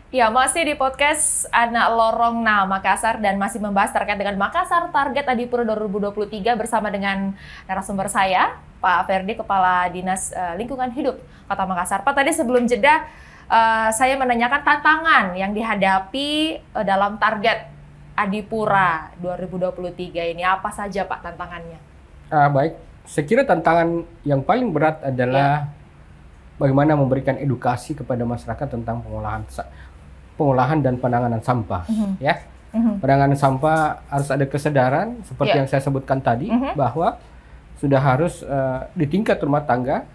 Ya, masih di podcast Anak Lorong Makassar dan masih membahas terkait dengan Makassar Target Adipura 2023 bersama dengan narasumber saya, Pak Ferdi, Kepala Dinas Lingkungan Hidup Kota Makassar. Pak, tadi sebelum jeda saya menanyakan tantangan yang dihadapi dalam Target Adipura 2023 ini. Apa saja, Pak, tantangannya? Baik, saya kira tantangan yang paling berat adalah bagaimana memberikan edukasi kepada masyarakat tentang pengolahan dan penanganan sampah. Ya, penanganan sampah harus ada kesadaran seperti yang saya sebutkan tadi, bahwa sudah harus di tingkat rumah tangga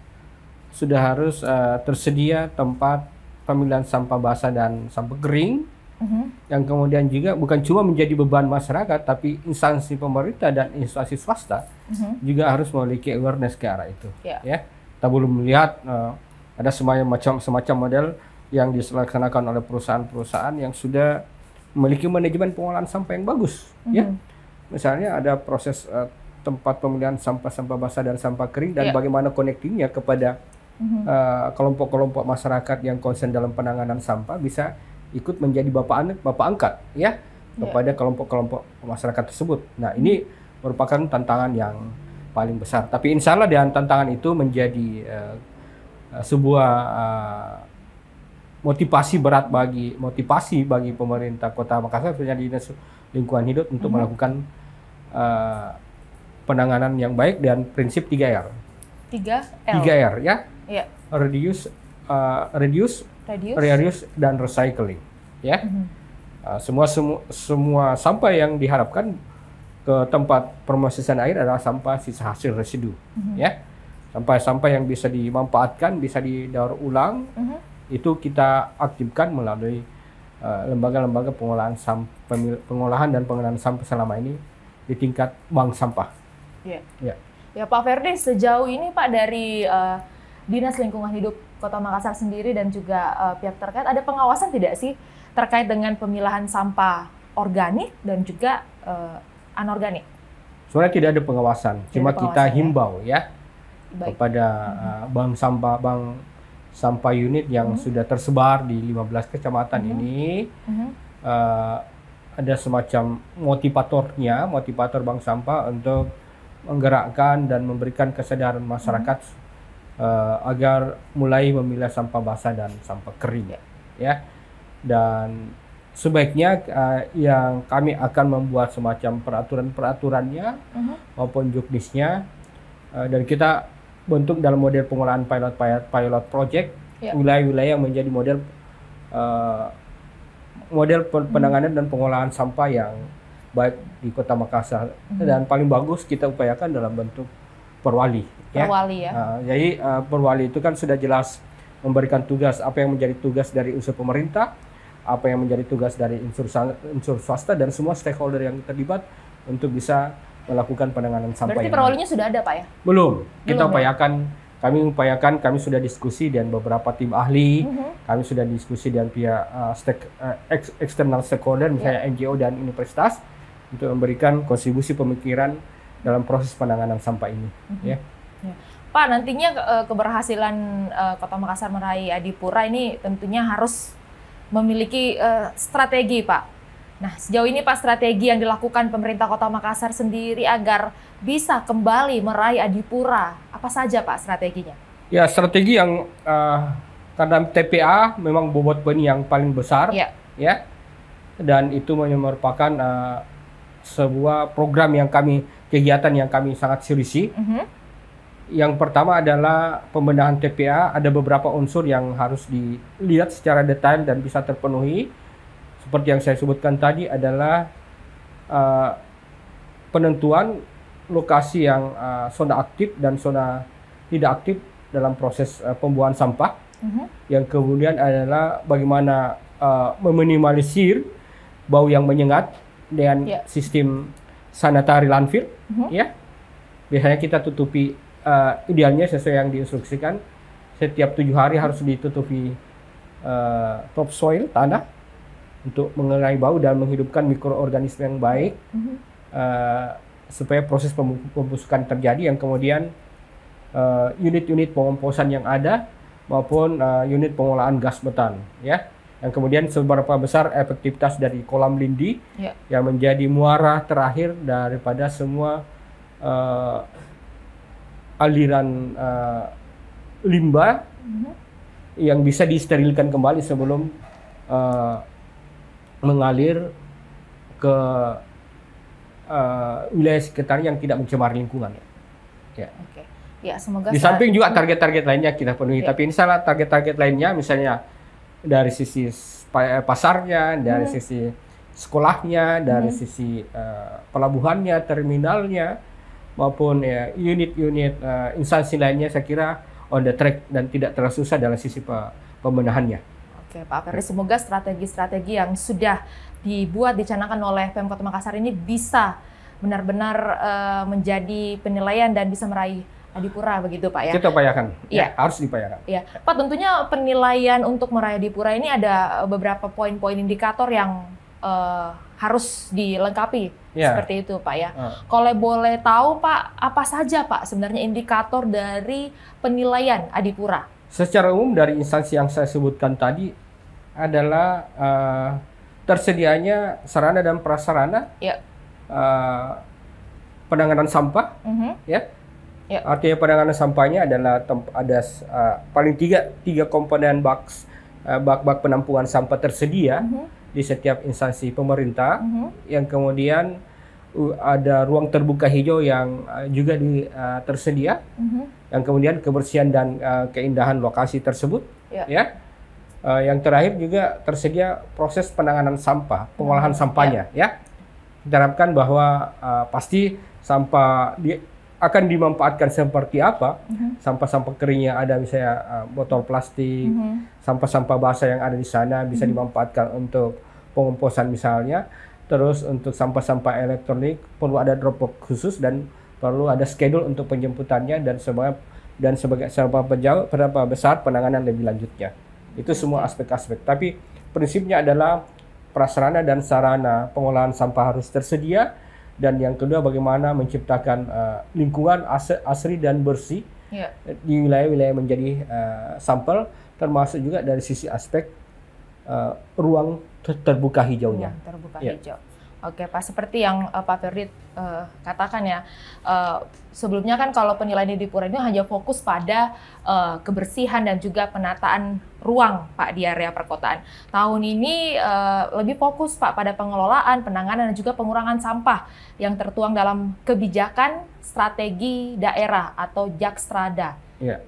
sudah harus tersedia tempat pemilihan sampah basah dan sampah kering, yang kemudian juga bukan cuma menjadi beban masyarakat, tapi instansi pemerintah dan instansi swasta juga harus memiliki awareness ke arah itu. Ya, kita belum melihat ada semacam model yang dilaksanakan oleh perusahaan-perusahaan yang sudah memiliki manajemen pengolahan sampah yang bagus. Ya, misalnya ada proses tempat pemilihan sampah-sampah basah dan sampah kering, dan bagaimana connectingnya kepada kelompok-kelompok masyarakat yang concern dalam penanganan sampah bisa ikut menjadi bapak angkat ya kepada kelompok-kelompok masyarakat tersebut. Nah, ini merupakan tantangan yang paling besar. Tapi insya Allah dan tantangan itu menjadi sebuah motivasi bagi pemerintah Kota Makassar, khususnya Dinas Lingkungan Hidup, untuk melakukan penanganan yang baik dan prinsip 3R. 3R ya. Reduce, reuse, dan recycling. Ya. Semua sampah yang diharapkan ke tempat promosisan air adalah sampah sisa hasil residu. Ya. Sampah-sampah yang bisa dimanfaatkan, bisa didaur ulang, itu kita aktifkan melalui lembaga-lembaga pengolahan dan pengelolaan sampah selama ini di tingkat bank sampah. Ya, Pak Ferdi, sejauh ini Pak dari Dinas Lingkungan Hidup Kota Makassar sendiri dan juga pihak terkait, ada pengawasan tidak sih terkait dengan pemilahan sampah organik dan juga anorganik? Sebenarnya tidak ada pengawasan, cuma kita himbau ya kepada bank sampah unit yang sudah tersebar di 15 kecamatan ini. Ada semacam motivator bank sampah untuk menggerakkan dan memberikan kesadaran masyarakat agar mulai memilah sampah basah dan sampah kering. Ya, dan sebaiknya yang kami akan membuat semacam peraturannya maupun juknisnya, dan kita bentuk dalam model pengolahan pilot project wilayah-wilayah yang menjadi model penanganan dan pengolahan sampah yang baik di Kota Makassar, dan paling bagus kita upayakan dalam bentuk perwali. Jadi perwali itu kan sudah jelas memberikan tugas, apa yang menjadi tugas dari unsur pemerintah, apa yang menjadi tugas dari unsur swasta, dan semua stakeholder yang terlibat untuk bisa melakukan penanganan sampah. Berarti perwalinya sudah ada, Pak, ya? Belum. Kita upayakan, kami sudah diskusi dengan beberapa tim ahli, kami sudah diskusi dengan pihak eksternal stakeholder, misalnya NGO dan universitas, untuk memberikan kontribusi pemikiran dalam proses penanganan sampah ini. Pak, nantinya keberhasilan Kota Makassar meraih Adipura ini tentunya harus memiliki strategi, Pak. Nah, sejauh ini Pak, strategi yang dilakukan pemerintah Kota Makassar sendiri agar bisa kembali meraih Adipura, apa saja Pak strateginya? Ya, strategi yang karena TPA memang bobot benih yang paling besar, ya, dan itu merupakan sebuah kegiatan yang kami sangat seriusi. Yang pertama adalah pembenahan TPA. Ada beberapa unsur yang harus dilihat secara detail dan bisa terpenuhi. Seperti yang saya sebutkan tadi adalah penentuan lokasi yang zona aktif dan zona tidak aktif dalam proses pembuangan sampah. Yang kemudian adalah bagaimana meminimalisir bau yang menyengat dengan sistem sanitary landfill. Ya, biasanya kita tutupi, idealnya sesuai yang diinstruksikan, setiap 7 hari harus ditutupi topsoil, tanah, untuk mengurangi bau dan menghidupkan mikroorganisme yang baik, supaya proses pembusukan terjadi, yang kemudian unit-unit pengomposan yang ada maupun unit pengolahan gas metan, ya, Yang kemudian seberapa besar efektivitas dari kolam lindi yang menjadi muara terakhir daripada semua aliran limbah yang bisa disterilkan kembali sebelum mengalir ke wilayah sekitar yang tidak mencemar lingkungan. Ya. Oke. Ya, semoga di samping juga target-target lainnya kita penuhi, tapi misalnya target-target lainnya misalnya dari sisi pasarnya, dari sisi sekolahnya, dari sisi pelabuhannya, terminalnya, maupun unit-unit instansi lainnya, saya kira on the track dan tidak terlalu susah dalam sisi pembenahannya. Oke, Pak Ferdi, semoga strategi-strategi yang sudah dibuat, dicanangkan oleh Pemkot Makassar ini bisa benar-benar menjadi penilaian dan bisa meraih Adipura, begitu Pak ya? Kita upayakan, harus diupayakan. Iya, Pak, tentunya penilaian untuk meraih Adipura ini ada beberapa poin-poin indikator yang harus dilengkapi, seperti itu Pak ya. Kalau boleh tahu Pak, apa saja Pak sebenarnya indikator dari penilaian Adipura? Secara umum dari instansi yang saya sebutkan tadi adalah tersedianya sarana dan prasarana, penanganan sampah, artinya penanganan sampahnya adalah ada paling tiga komponen bak penampungan sampah tersedia di setiap instansi pemerintah, yang kemudian ada ruang terbuka hijau yang juga tersedia, yang kemudian kebersihan dan keindahan lokasi tersebut, yang terakhir juga tersedia proses penanganan sampah, pengolahan sampahnya, Kita harapkan bahwa pasti sampah akan dimanfaatkan seperti apa, sampah-sampah keringnya ada misalnya botol plastik, sampah-sampah basah yang ada di sana bisa dimanfaatkan untuk pengomposan misalnya, terus untuk sampah-sampah elektronik perlu ada drop box khusus dan perlu ada schedule untuk penjemputannya dan seberapa besar penanganan lebih lanjutnya. Itu semua aspek-aspek. Tapi prinsipnya adalah prasarana dan sarana pengolahan sampah harus tersedia, dan yang kedua bagaimana menciptakan lingkungan asri dan bersih di wilayah-wilayah menjadi sampel, termasuk juga dari sisi aspek ruang terbuka hijaunya. Ruang terbuka hijau. Oke Pak, seperti yang Pak Ferdi katakan ya, sebelumnya kan kalau penilaian Adipura ini hanya fokus pada kebersihan dan juga penataan ruang Pak di area perkotaan. Tahun ini lebih fokus Pak pada pengelolaan, penanganan dan juga pengurangan sampah yang tertuang dalam kebijakan strategi daerah atau Jakstrada,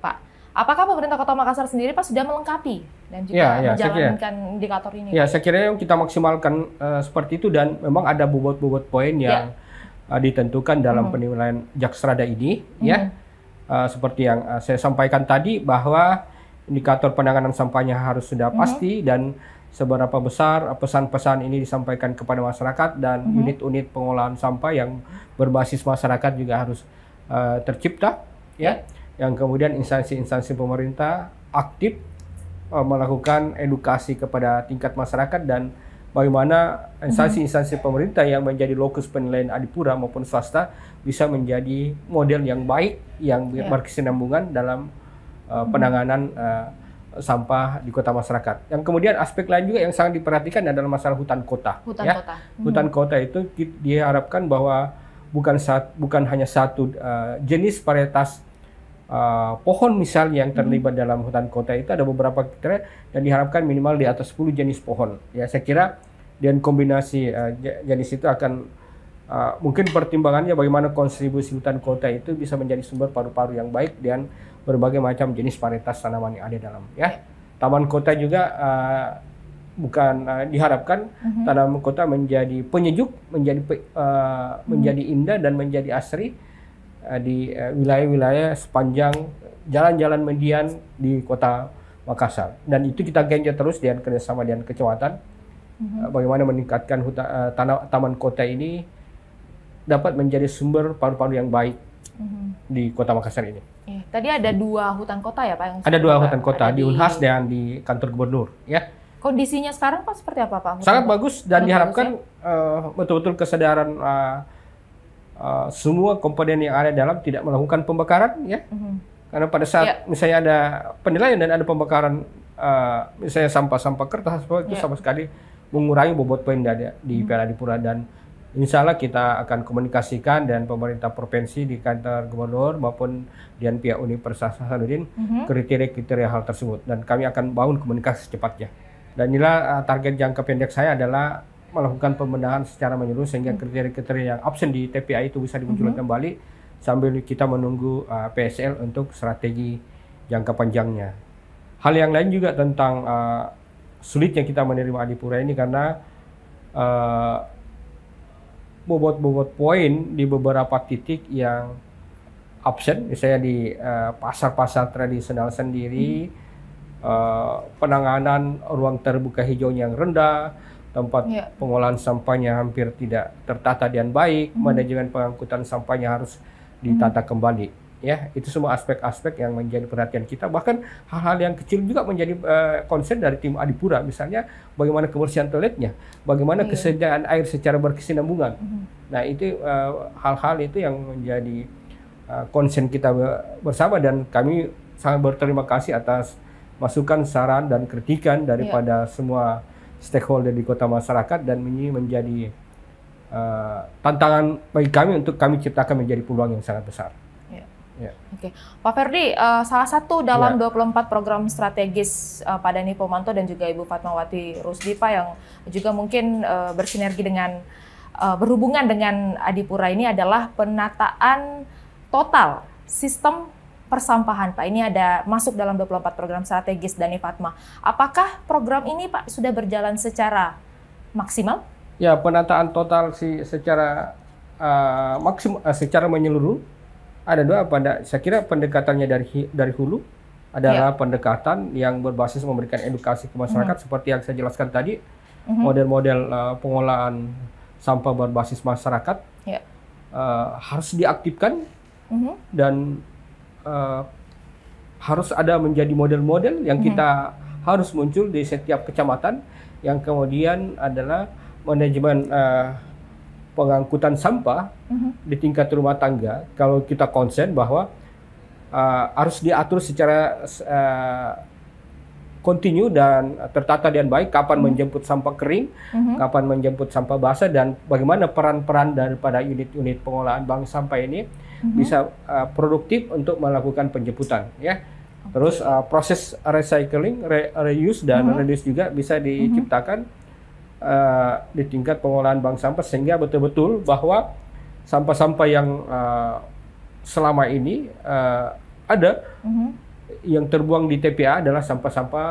Pak. Apakah pemerintah Kota Makassar sendiri Pak sudah melengkapi dan juga menjalankan indikator ini? Ya, saya kira yang kita maksimalkan seperti itu, dan memang ada bobot-bobot poin yang ditentukan dalam penilaian Jakstrada ini, seperti yang saya sampaikan tadi bahwa indikator penanganan sampahnya harus sudah pasti dan seberapa besar pesan-pesan ini disampaikan kepada masyarakat, dan unit-unit pengolahan sampah yang berbasis masyarakat juga harus tercipta, yang kemudian instansi-instansi pemerintah aktif melakukan edukasi kepada tingkat masyarakat, dan bagaimana instansi-instansi pemerintah yang menjadi lokus penilaian Adipura maupun swasta bisa menjadi model yang baik yang berkesinambungan dalam penanganan sampah di kota masyarakat. Yang kemudian aspek lain juga yang sangat diperhatikan adalah masalah hutan kota. Hutan kota itu diharapkan bahwa bukan hanya satu jenis varietas pohon misalnya yang terlibat dalam hutan kota, itu ada beberapa kriteria dan diharapkan minimal di atas 10 jenis pohon. Ya, saya kira dengan kombinasi jenis itu akan mungkin pertimbangannya bagaimana kontribusi hutan kota itu bisa menjadi sumber paru-paru yang baik dan berbagai macam jenis varietas tanaman yang ada dalam. Taman kota juga diharapkan tanaman kota menjadi penyejuk, menjadi indah dan menjadi asri di wilayah-wilayah sepanjang jalan-jalan median di Kota Makassar. Dan itu kita genjot terus dengan kerjasama dengan kecamatan, bagaimana meningkatkan taman kota ini dapat menjadi sumber paru-paru yang baik di Kota Makassar ini. Tadi ada 2 hutan kota ya Pak? Yang ada 2 hutan kota, di Unhas dan di kantor gubernur. Kondisinya sekarang Pak seperti apa Pak? Sangat bagus, dan diharapkan betul-betul kesadaran semua komponen yang ada dalam tidak melakukan pembakaran, karena pada saat misalnya ada penilaian dan ada pembakaran misalnya sampah-sampah kertas itu sama sekali mengurangi bobot poin di PL Adipura, dan insya Allah kita akan komunikasikan dengan pemerintah provinsi di kantor gubernur maupun dengan pihak Universitas Hasanuddin kriteria-kriteria hal tersebut, dan kami akan bangun komunikasi secepatnya. Dan inilah target jangka pendek saya adalah melakukan pembenahan secara menyeluruh sehingga kriteria-kriteria yang absen di TPA itu bisa dimunculkan kembali sambil kita menunggu PSL untuk strategi jangka panjangnya. Hal yang lain juga tentang sulitnya kita menerima Adipura ini karena bobot-bobot poin di beberapa titik yang absen, misalnya di pasar-pasar tradisional sendiri, penanganan ruang terbuka hijau yang rendah, tempat pengolahan sampahnya hampir tidak tertata dengan baik, manajemen pengangkutan sampahnya harus ditata kembali. Ya, itu semua aspek-aspek yang menjadi perhatian kita. Bahkan hal-hal yang kecil juga menjadi concern dari tim Adipura. Misalnya bagaimana kebersihan toiletnya, bagaimana kesediaan air secara berkesinambungan. Nah, itu hal-hal itu yang menjadi concern kita bersama, dan kami sangat berterima kasih atas masukan, saran, dan kritikan daripada semua stakeholder di kota masyarakat, dan ini menjadi tantangan bagi kami untuk kami ciptakan menjadi peluang yang sangat besar. Oke, Pak Ferdi, salah satu dalam 24 program strategis Pak Dhani Pomanto dan juga Ibu Fatmawati Rusdipa yang juga mungkin bersinergi dengan berhubungan dengan Adipura ini adalah penataan total sistem persampahan, Pak. Ini ada masuk dalam 24 program strategis Dhani Fatma. Apakah program ini, Pak, sudah berjalan secara maksimal? Ya, penataan total secara maksimal, secara menyeluruh ada dua. Saya kira pendekatannya dari hulu adalah pendekatan yang berbasis memberikan edukasi ke masyarakat seperti yang saya jelaskan tadi, model-model pengolahan sampah berbasis masyarakat harus diaktifkan dan harus ada menjadi model-model yang kita harus muncul di setiap kecamatan, yang kemudian adalah manajemen pengangkutan sampah di tingkat rumah tangga. Kalau kita konsen bahwa harus diatur secara kontinu dan tertata dengan baik, kapan menjemput sampah kering, kapan menjemput sampah basah, dan bagaimana peran-peran daripada unit-unit pengolahan bank sampah ini bisa produktif untuk melakukan penjemputan, ya. Terus proses recycling, reuse dan reduce juga bisa diciptakan di tingkat pengolahan bank sampah, sehingga betul-betul bahwa sampah-sampah yang selama ini ada yang terbuang di TPA adalah sampah-sampah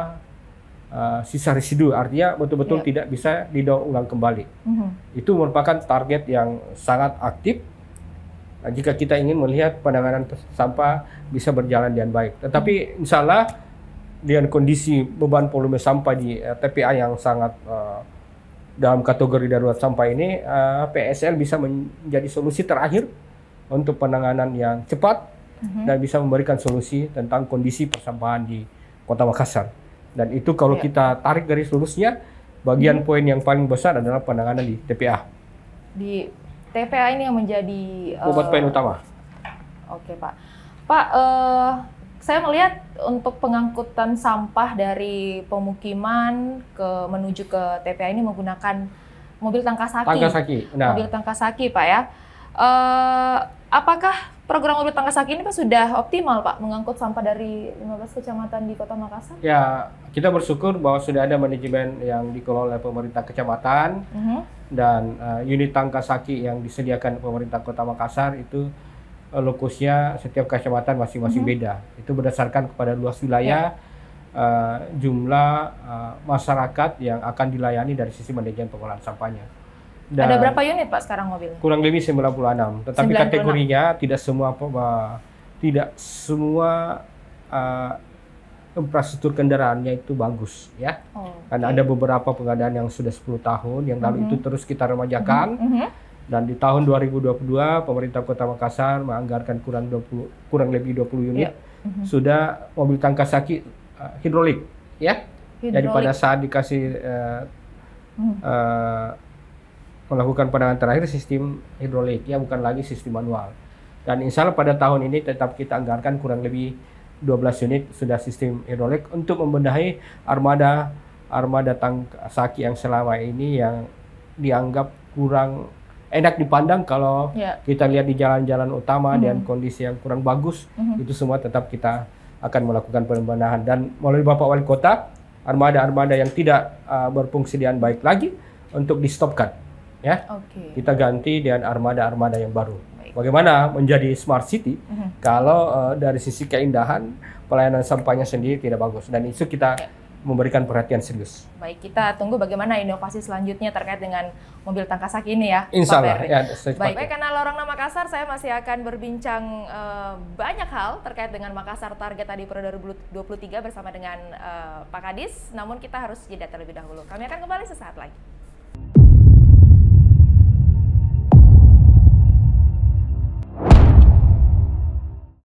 sisa residu, artinya betul-betul tidak bisa didaur ulang kembali. Itu merupakan target yang sangat aktif jika kita ingin melihat penanganan sampah bisa berjalan dengan baik. Tetapi insya Allah dengan kondisi beban volume sampah di TPA yang sangat dalam kategori darurat sampah ini, PSL bisa menjadi solusi terakhir untuk penanganan yang cepat dan bisa memberikan solusi tentang kondisi persampahan di Kota Makassar. Dan itu kalau kita tarik garis lurusnya, bagian poin yang paling besar adalah penanganan di TPA. Di TPA ini yang menjadi bobot poin utama. Oke, Pak. Pak, saya melihat untuk pengangkutan sampah dari pemukiman menuju ke TPA ini menggunakan mobil tangkas aki. Nah. Mobil tangkas aki, Pak, ya. Apakah program mobil tangkas aki ini, Pak, sudah optimal, Pak, mengangkut sampah dari 15 kecamatan di Kota Makassar? Ya, kita bersyukur bahwa sudah ada manajemen yang dikelola oleh pemerintah kecamatan dan unit tangkas aki yang disediakan pemerintah Kota Makassar itu lokusnya setiap kecamatan masing-masing beda. Itu berdasarkan kepada luas wilayah, jumlah masyarakat yang akan dilayani dari sisi manajemen pengolahan sampahnya. Dan ada berapa unit, Pak, sekarang mobilnya? Kurang lebih 96. Tetapi 96. Kategorinya tidak semua infrastruktur kendaraannya itu bagus, ya. Karena ada beberapa pengadaan yang sudah 10 tahun yang lalu itu terus kita remajakan. Dan di tahun 2022 pemerintah Kota Makassar menganggarkan kurang lebih 20 unit sudah mobil tangkas aki hidrolik, ya. Jadi pada saat dikasih melakukan penanganan terakhir sistem hidrolik, ya, bukan lagi sistem manual. Dan insya Allah pada tahun ini tetap kita anggarkan kurang lebih 12 unit sudah sistem hidrolik untuk membenahi armada Tangkasaki yang selama ini yang dianggap kurang enak dipandang kalau kita lihat di jalan-jalan utama dan kondisi yang kurang bagus. Itu semua tetap kita akan melakukan pembenahan, dan melalui Bapak Wali Kota, armada-armada yang tidak berfungsi dengan baik lagi untuk di stopkan, ya. Kita ganti dengan armada-armada yang baru. Bagaimana menjadi smart city kalau dari sisi keindahan pelayanan sampahnya sendiri tidak bagus, dan itu kita memberikan perhatian serius. Baik, kita tunggu bagaimana inovasi selanjutnya terkait dengan mobil Tangkasaki ini ya, Insya Allah. Pak Ya, baik, karena Lorong Makassar, saya masih akan berbincang banyak hal terkait dengan Makassar Target tadi periode 2023 bersama dengan Pak Kadis. Namun kita harus jeda terlebih dahulu. Kami akan kembali sesaat lagi.